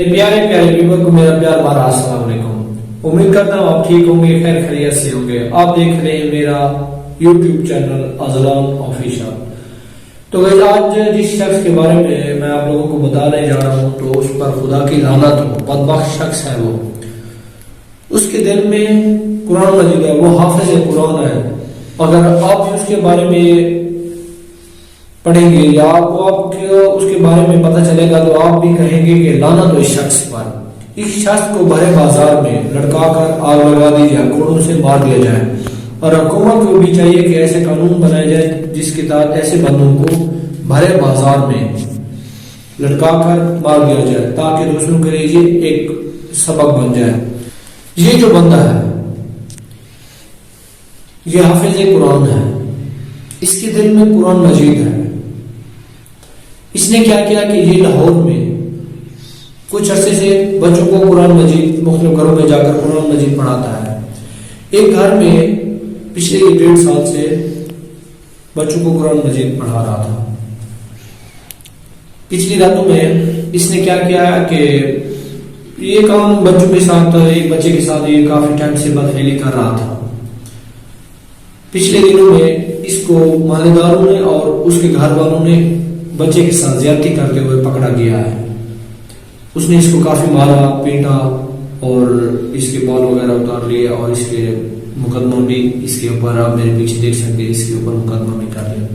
प्यारे प्यारे व्यूअर को मेरा प्यार भरा अस्सलाम वालेकुम। उम्मीद करता हूँ आप ठीक होंगे, खैर खैरियत से होंगे। आप देख रहे हैं मेरा YouTube चैनल अज़लान ऑफिशियल। तो गाइस, आज जिस शख्स के बारे में मैं आप लोगों को बताने जा रहा हूँ तो उस पर खुदा की लानत हो, बदबख्त शख्स है वो। उसके दिल में कुरान मजीद है, वो हाफिज कुरान है। अगर आप उसके बारे में पढ़ेंगे या आपको उसके बारे में पता चलेगा तो आप भी कहेंगे कि लानत हो इस शख्स पर। इस शख्स को भरे बाजार में लटका कर आग लगा दी जाए, कोड़ों से मार दिया जाए। और हुकूमत को भी चाहिए कि ऐसे कानून बनाए जाए जिसके तहत ऐसे बंदों को भरे बाजार में लटका कर मार दिया जाए, ताकि दूसरों के लिए एक सबक बन जाए। ये जो बंदा है ये हाफिज कुरान है, इसके दिल में कुरान मजीद है। इसने क्या किया कि ये लाहौर में कुछ अरसे से बच्चों को कुरान मजीद मुख्तलिफ घरों में जाकर कुरान मजीद पढ़ाता है। एक घर में पिछले 1.5 साल से बच्चों को कुरान मजीद पढ़ा रहा था। पिछली रातों में इसने क्या किया कि ये काम बच्चों के साथ, एक बच्चे के साथ ये काफी टाइम से बदफेली कर रहा था। पिछले दिनों में इसको मालेदारों ने और उसके घर वालों ने बच्चे के साथ ज्यादती करते हुए पकड़ा गया है। उसने इसको काफी मारा, पीटा और इसके बाल वगैरह उतार लिए और इसके मुकदमा भी इसके ऊपर, आप मेरे पीछे देख सकते हैं, इसके ऊपर मुकदमा भी कर लिया।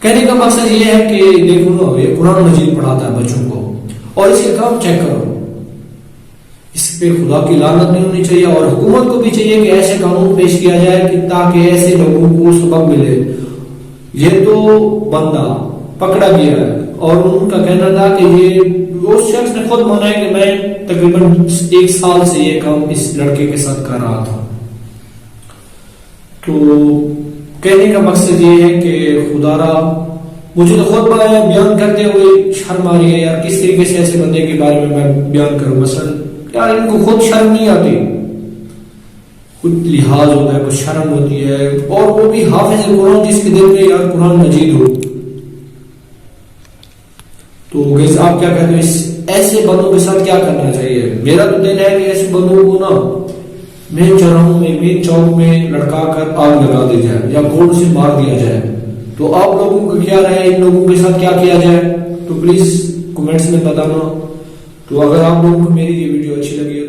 कहने का मकसद ये है कि देखो ना, ये कुरान मजीद पढ़ाता है बच्चों को और इसके काम चेक करो। इस पे खुदा की लानत नहीं होनी चाहिए और हुकूमत को भी चाहिए कि ऐसे कानून पेश किया जाए कि ताकि ऐसे लोगों को सबक मिले। ये तो बंदा पकड़ा गया है और उनका कहना था कि ये उस शख्स ने खुद माना है कि मैं तकरीबन 1 साल से ये काम इस लड़के के साथ कर रहा था। तो कहने का मकसद ये है कि खुदारा मुझे तो खुद बयान करते हुए शर्म आ रही है यार, किस तरीके से ऐसे बंदे के बारे में मैं बयान करूं। मसलन यार, इनको खुद शर्म नहीं आती, कुछ लिहाज होता है, कुछ शर्म होती है, और वो भी हाफिज कुरान जिसके दिल में यार कुरान मजीद हो। तो गाइस, आप क्या कहते हो, इस ऐसे बंदों के साथ क्या करना चाहिए? मेरा तो दिल है कि ऐसे बंदों को ना मेन चौराहों में, मेन चौक में लटका कर आग लगा दी जाए या गोड़ से मार दिया जाए। तो आप लोगों को क्या राय है, इन लोगों के साथ क्या किया जाए? तो प्लीज कमेंट्स में बताना। तो अगर आप लोगों को मेरी ये वीडियो अच्छी लगी